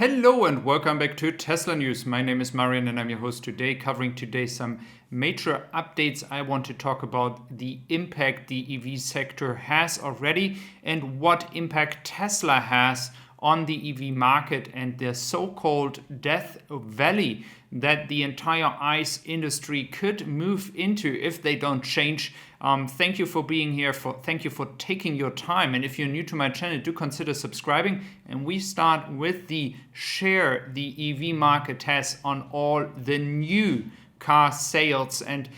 Hello and welcome back to Tesla News. My name is Marian and I'm your host today, covering today some major updates. I want to talk about the impact the EV sector has already and what impact Tesla has on the EV market and the so-called death valley that the entire ICE industry could move into if they don't change. Thank you for being here. Thank you for taking your time. And if you're new to my channel, do consider subscribing. And we start with the share the EV market has on all the new car sales. And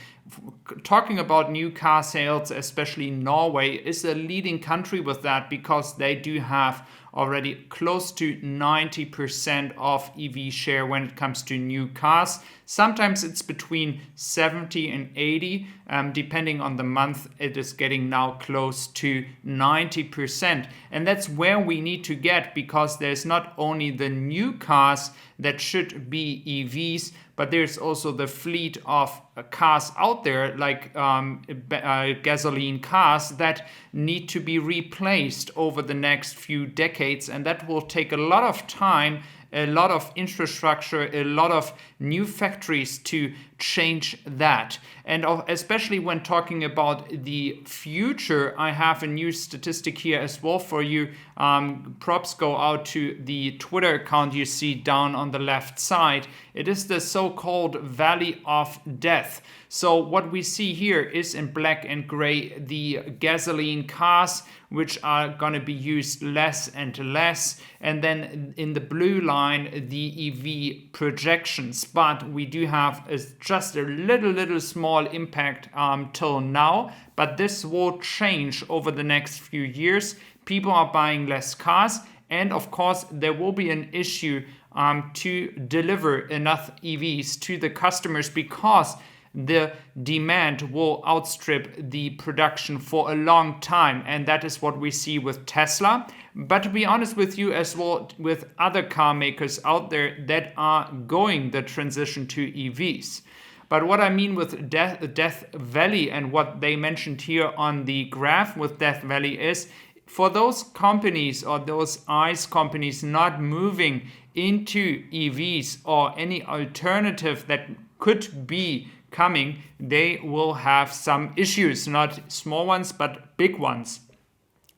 talking about new car sales, especially Norway is a leading country with that because they do have already close to 90% of EV share when it comes to new cars. Sometimes it's between 70 and 80, depending on the month. It is getting now close to 90%. And that's where we need to get, because there's not only the new cars that should be EVs, but there's also the fleet of cars out there, like gasoline cars, that need to be replaced over the next few decades. And that will take a lot of time, a lot of infrastructure, a lot of new factories to change that. And especially when talking about the future, I have a new statistic here as well for you. Props go out to the Twitter account you see down on the left side. It is the so-called Valley of Death. So what we see here is in black and gray the gasoline cars, which are going to be used less and less. And then in the blue line, the EV projections. But we do have just a little small impact till now. But this will change over the next few years. People are buying less cars. And of course, there will be an issue to deliver enough EVs to the customers, because the demand will outstrip the production for a long time. And that is what we see with Tesla. But to be honest with you as well, with other car makers out there that are going the transition to EVs. But what I mean with Death Valley and what they mentioned here on the graph with Death Valley is, for those companies or those ICE companies not moving into EVs or any alternative that could be coming, they will have some issues, not small ones, but big ones.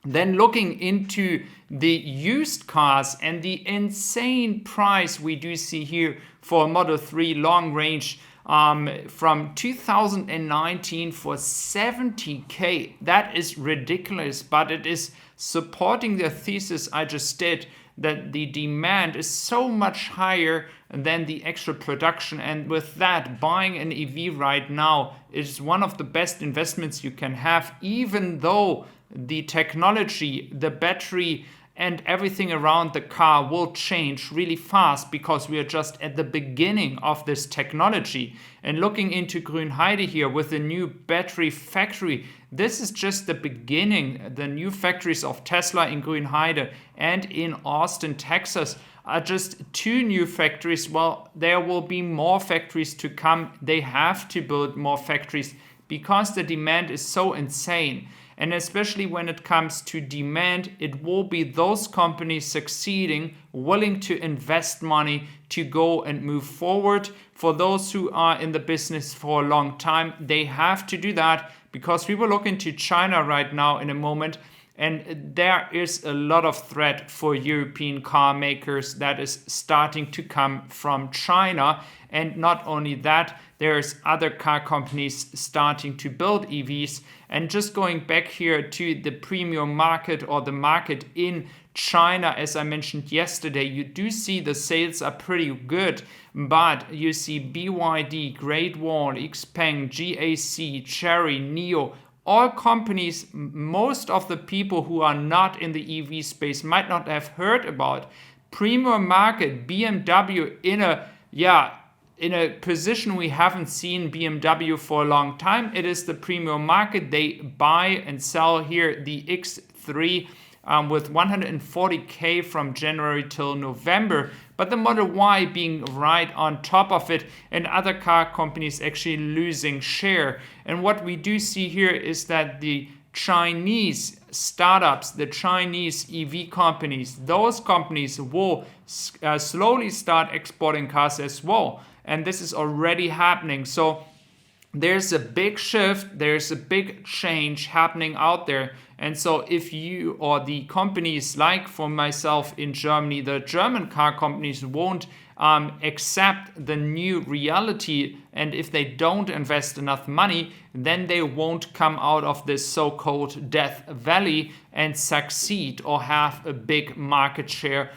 Then looking into the used cars and the insane price we do see here for Model 3 long range from 2019 for 70K. That is ridiculous, but it is supporting the thesis I just did, that the demand is so much higher than the actual production. And with that, buying an EV right now is one of the best investments you can have, even though the technology, the battery, and everything around the car will change really fast, because we are just at the beginning of this technology. And looking into Grünheide here with the new battery factory, this is just the beginning. The new factories of Tesla in Grünheide and in Austin, Texas are just two new factories. Well, there will be more factories to come. They have to build more factories because the demand is so insane. And especially when it comes to demand, it will be those companies succeeding, willing to invest money to go and move forward. For those who are in the business for a long time, they have to do that, because we will look into China right now in a moment. And there is a lot of threat for European car makers that is starting to come from China. And not only that, there's other car companies starting to build EVs. And just going back here to the premium market, or the market in China, as I mentioned yesterday, you do see the sales are pretty good, but you see BYD, Great Wall, Xpeng, GAC, Chery, NIO, all companies most of the people who are not in the EV space might not have heard about. Premium market, BMW in a position we haven't seen BMW for a long time. It is the premium market. They buy and sell here the X3 with 140K from January till November. But the Model Y being right on top of it, and other car companies actually losing share. And what we do see here is that the Chinese startups, the Chinese EV companies, those companies will slowly start exporting cars as well. And this is already happening. So there's a big shift, there's a big change happening out there. And so if you or the companies, like for myself in Germany, the German car companies won't accept the new reality, and if they don't invest enough money, then they won't come out of this so-called death valley and succeed or have a big market share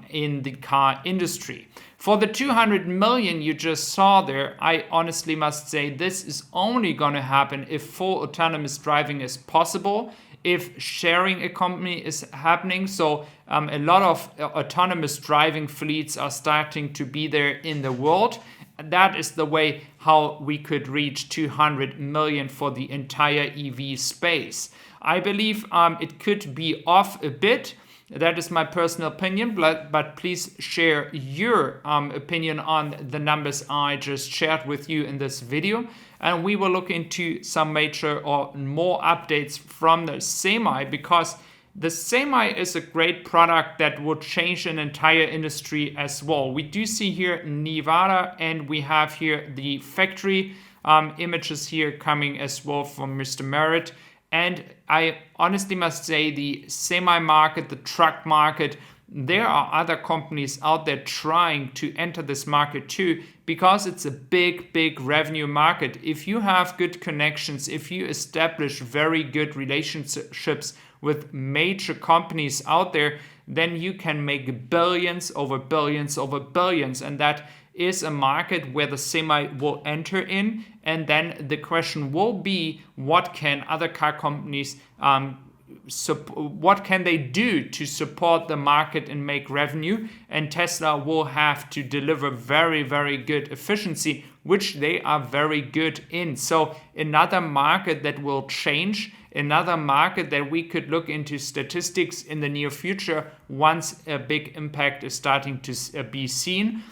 in the car industry. For the 200 million you just saw there, I honestly must say this is only going to happen if full autonomous driving is possible, if sharing economy is happening. So a lot of autonomous driving fleets are starting to be there in the world. That is the way how we could reach 200 million for the entire EV space. I believe it could be off a bit. That is my personal opinion, but please share your opinion on the numbers I just shared with you in this video. And we will look into some major or more updates from the Semi, because the Semi is a great product that would change an entire industry as well. We do see here Nevada, and we have here the factory images here coming as well from Mr. Merritt. And I honestly must say the semi market, the truck market, there are other companies out there trying to enter this market too, because it's a big, big revenue market. If you have good connections, if you establish very good relationships with major companies out there, then you can make billions over billions over billions. And that is a market where the Semi will enter in. And then the question will be, what can other car companies, what can they do to support the market and make revenue? And Tesla will have to deliver very, very good efficiency, which they are very good in. So another market that will change, another market that we could look into statistics in the near future once a big impact is starting to be seen.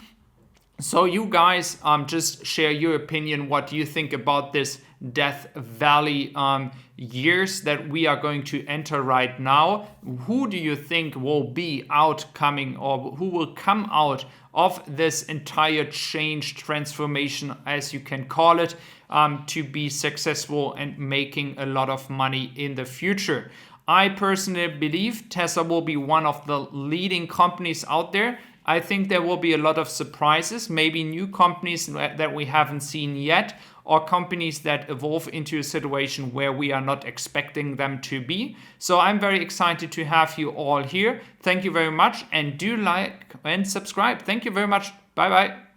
So you guys just share your opinion. What do you think about this Death Valley years that we are going to enter right now? Who do you think will be outcoming, or who will come out of this entire change, transformation, as you can call it, to be successful and making a lot of money in the future? I personally believe Tesla will be one of the leading companies out there. I think there will be a lot of surprises, maybe new companies that we haven't seen yet, or companies that evolve into a situation where we are not expecting them to be. So I'm very excited to have you all here. Thank you very much, and do like and subscribe. Thank you very much. Bye bye.